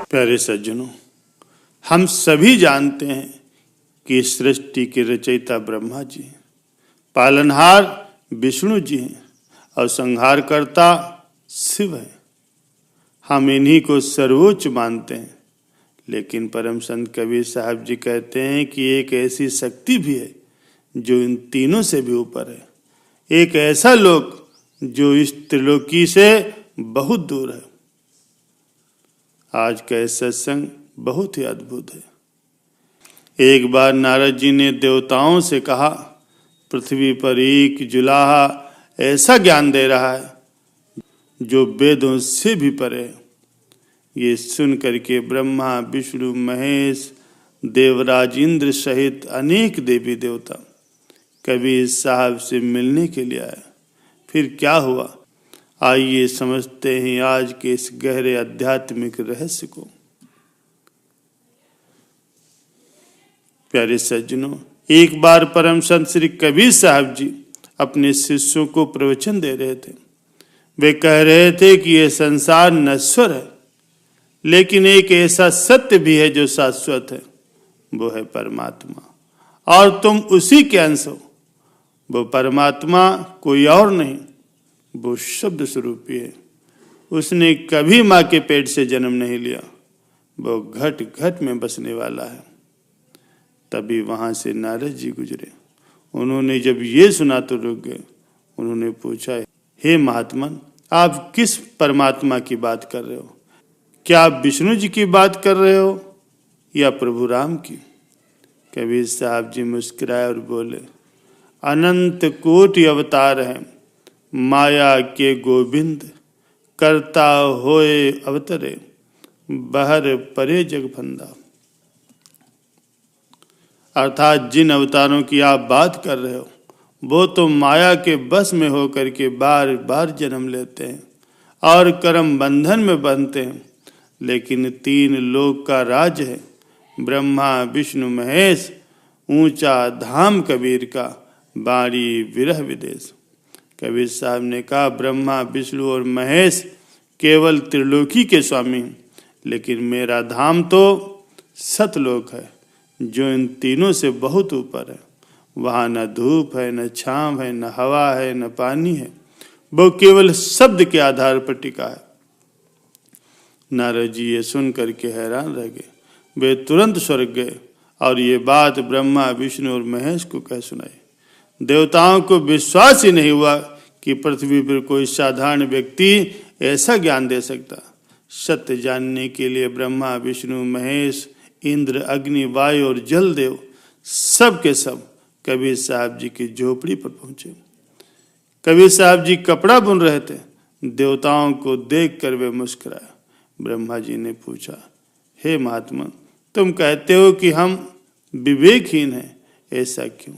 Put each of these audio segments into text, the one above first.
प्यारे सज्जनों, हम सभी जानते हैं कि सृष्टि के रचयिता ब्रह्मा जी हैं, पालनहार विष्णु जी हैं और संहारकर्ता शिव है। हम इन्हीं को सर्वोच्च मानते हैं, लेकिन परम संत कबीर साहब जी कहते हैं कि एक ऐसी शक्ति भी है जो इन तीनों से भी ऊपर है, एक ऐसा लोक जो इस त्रिलोकी से बहुत दूर है। आज का यह सत्संग बहुत ही अद्भुत है। एक बार नारद जी ने देवताओं से कहा, पृथ्वी पर एक जुलाहा ऐसा ज्ञान दे रहा है जो वेदों से भी परे है। ये सुन करके ब्रह्मा, विष्णु, महेश, देवराज इंद्र सहित अनेक देवी देवता कबीर साहब से मिलने के लिए आए। फिर क्या हुआ, आइए समझते हैं आज के इस गहरे आध्यात्मिक रहस्य को। प्यारे सज्जनों, एक बार परम संत श्री कबीर साहब जी अपने शिष्यों को प्रवचन दे रहे थे। वे कह रहे थे कि यह संसार नश्वर है, लेकिन एक ऐसा सत्य भी है जो शाश्वत है, वो है परमात्मा, और तुम उसी के अंश हो। वो परमात्मा कोई और नहीं, वो शब्द स्वरूपी है। उसने कभी माँ के पेट से जन्म नहीं लिया, वो घट घट में बसने वाला है। तभी वहां से नारद जी गुजरे। उन्होंने जब ये सुना तो रुक गए। उन्होंने पूछा, हे महात्मन, आप किस परमात्मा की बात कर रहे हो? क्या आप विष्णु जी की बात कर रहे हो या प्रभु राम की? कबीर साहब जी मुस्कुराए और बोले, अनंत कोटि अवतार हैं, माया के गोविंद, करता होए अवतरे, बहर परे जगफंदा। अर्थात जिन अवतारों की आप बात कर रहे हो वो तो माया के बस में होकर के बार बार जन्म लेते हैं और कर्म बंधन में बंधते हैं, लेकिन तीन लोक का राज है, ब्रह्मा, विष्णु, महेश, ऊंचा धाम कबीर का, बाड़ी विरह विदेश। कबीर साहब ने कहा, ब्रह्मा, विष्णु और महेश केवल त्रिलोकी के स्वामी हैं, लेकिन मेरा धाम तो सतलोक है जो इन तीनों से बहुत ऊपर है। वहाँ न धूप है, न छांव है, न हवा है, न पानी है, वो केवल शब्द के आधार पर टिका है। नारद जी ये सुन करके हैरान रह गए। वे तुरंत स्वर्ग गए और ये बात ब्रह्मा, विष्णु और महेश को कह सुनाई। देवताओं को विश्वास ही नहीं हुआ कि पृथ्वी पर कोई साधारण व्यक्ति ऐसा ज्ञान दे सकता। सत्य जानने के लिए ब्रह्मा, विष्णु, महेश, इंद्र, अग्नि, वायु और जल देव सब के सब कबीर साहब जी की झोपड़ी पर पहुंचे। कबीर साहब जी कपड़ा बुन रहे थे। देवताओं को देखकर वे मुस्कुराए। ब्रह्मा जी ने पूछा, हे महात्मा, तुम कहते हो कि हम विवेकहीन हैं, ऐसा क्यों?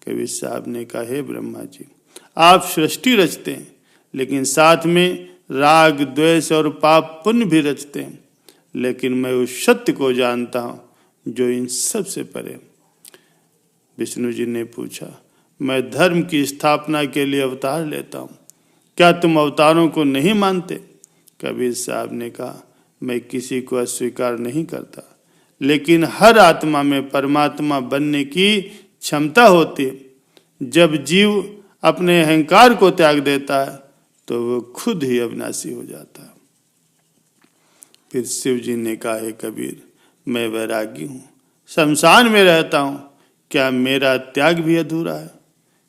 कबीर साहब ने कहा, हे ब्रह्मा जी, आप सृष्टि रचते हैं, लेकिन साथ में राग, द्वेष और पाप पुण्य भी रचते हैं, लेकिन मैं उस सत्य को जानता हूं जो इन सब से परे। विष्णु जी ने पूछा, मैं धर्म की स्थापना के लिए अवतार लेता हूं, क्या तुम अवतारों को नहीं मानते? कबीर साहब ने कहा, मैं किसी को अस्वीकार नहीं करता, लेकिन हर आत्मा में परमात्मा बनने की क्षमता होती है। जब जीव अपने अहंकार को त्याग देता है तो वो खुद ही अविनाशी हो जाता है। फिर शिव जी ने कहा, हे कबीर, मैं वैरागी हूँ, शमशान में रहता हूँ, क्या मेरा त्याग भी अधूरा है?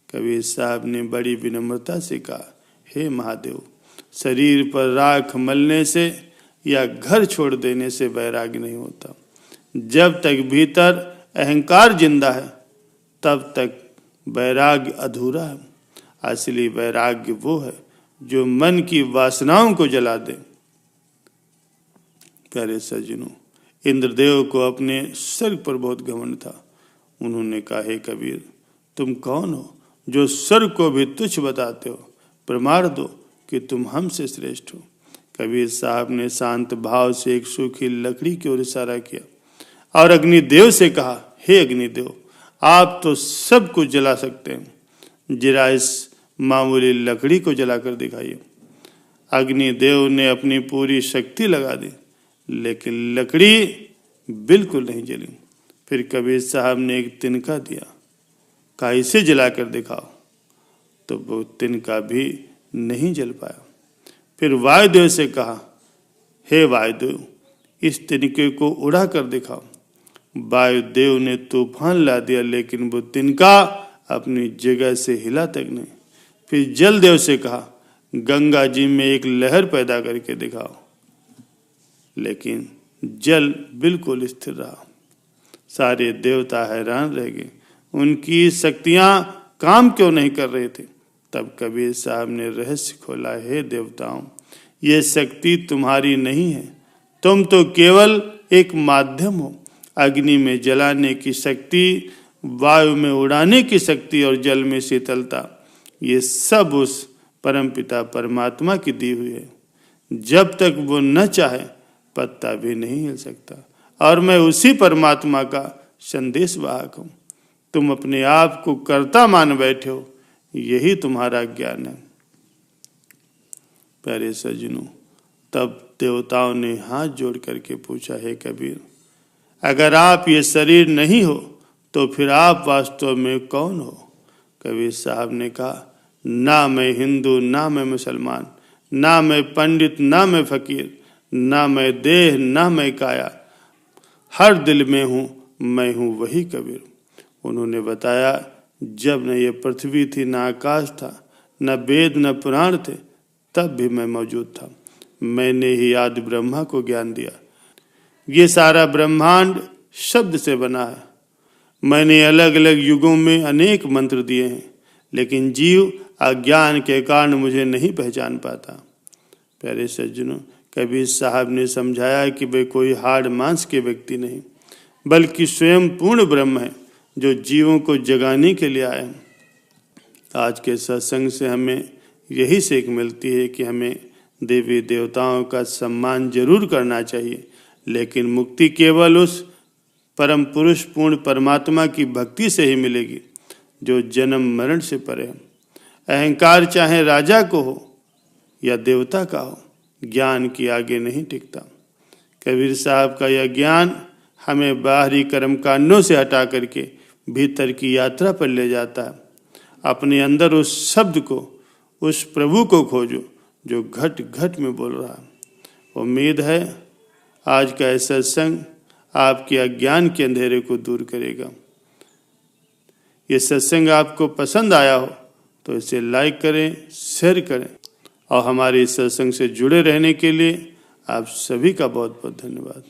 कबीर साहब ने बड़ी विनम्रता से कहा, हे महादेव, शरीर पर राख मलने से या घर छोड़ देने से वैराग्य नहीं होता। जब तक भीतर अहंकार जिंदा है तब तक वैराग्य अधूरा है। असली वैराग्य वो है जो मन की वासनाओं को जला दे। प्यारे सज्जनों, इंद्रदेव को अपने स्वर्ग पर बहुत घमंड था। उन्होंने कहा, हे कबीर, तुम कौन हो जो स्वर्ग को भी तुच्छ बताते हो? प्रमाण दो कि तुम हमसे श्रेष्ठ हो। कबीर साहब ने शांत भाव से एक सूखी लकड़ी की ओर इशारा किया और अग्निदेव से कहा, हे अग्निदेव, आप तो सब कुछ जला सकते हैं, जरा इस मामूली लकड़ी को जलाकर दिखाइए। अग्निदेव ने अपनी पूरी शक्ति लगा दी, लेकिन लकड़ी बिल्कुल नहीं जली। फिर कबीर साहब ने एक तिनका दिया, कहा इसे जलाकर दिखाओ, तो वो तिनका भी नहीं जल पाया। फिर वायुदेव से कहा, हे वायुदेव, इस तिनके को उड़ा कर दिखाओ। वायुदेव ने तूफान ला दिया, लेकिन वो तिनका अपनी जगह से हिला तक नहीं। फिर जलदेव से कहा, गंगा जी में एक लहर पैदा करके दिखाओ, लेकिन जल बिल्कुल स्थिर रहा। सारे देवता हैरान रह गए, उनकी शक्तियां काम क्यों नहीं कर रहे थे। तब कबीर साहब ने रहस्य खोला, हे देवताओं, ये शक्ति तुम्हारी नहीं है, तुम तो केवल एक माध्यम हो। अग्नि में जलाने की शक्ति, वायु में उड़ाने की शक्ति और जल में शीतलता, ये सब उस परमपिता परमात्मा की दी हुई है। जब तक वो न चाहे पत्ता भी नहीं हिल सकता, और मैं उसी परमात्मा का संदेश वाहक हूं। तुम अपने आप को कर्ता मान बैठे हो, यही तुम्हारा ज्ञान है। प्यारे सज्जनों, तब देवताओं ने हाथ जोड़ करके पूछा, हे कबीर, अगर आप ये शरीर नहीं हो तो फिर आप वास्तव में कौन हो। कबीर साहब ने कहा, ना मैं हिंदू, ना मैं मुसलमान, ना मैं पंडित, ना मैं फकीर, ना मैं देह, ना मैं काया, हर दिल में हूँ, मैं हूँ वही कबीर। उन्होंने बताया, जब न ये पृथ्वी थी, न आकाश था, न वेद न पुराण थे, तब भी मैं मौजूद था। मैंने ही आदि ब्रह्मा को ज्ञान दिया। ये सारा ब्रह्मांड शब्द से बना है। मैंने अलग अलग युगों में अनेक मंत्र दिए हैं, लेकिन जीव अज्ञान के कारण मुझे नहीं पहचान पाता। प्यारे सज्जनों, कबीर साहब ने समझाया कि वे कोई हाड़ मांस के व्यक्ति नहीं, बल्कि स्वयं पूर्ण ब्रह्म है, जो जीवों को जगाने के लिए आए। आज के सत्संग से हमें यही सीख मिलती है कि हमें देवी देवताओं का सम्मान जरूर करना चाहिए, लेकिन मुक्ति केवल उस परम पुरुष पूर्ण परमात्मा की भक्ति से ही मिलेगी, जो जन्म मरण से परे है। अहंकार चाहे राजा को हो या देवता का हो, ज्ञान की आगे नहीं टिकता। कबीर साहब का यह ज्ञान हमें बाहरी कर्मकांडों से हटा करके भीतर की यात्रा पर ले जाता है। अपने अंदर उस शब्द को, उस प्रभु को खोजो जो घट घट में बोल रहा है। उम्मीद है आज का ऐसा सत्संग आपके अज्ञान के अंधेरे को दूर करेगा। ये सत्संग आपको पसंद आया हो तो इसे लाइक करें, शेयर करें, और हमारे इस सत्संग से जुड़े रहने के लिए आप सभी का बहुत बहुत धन्यवाद।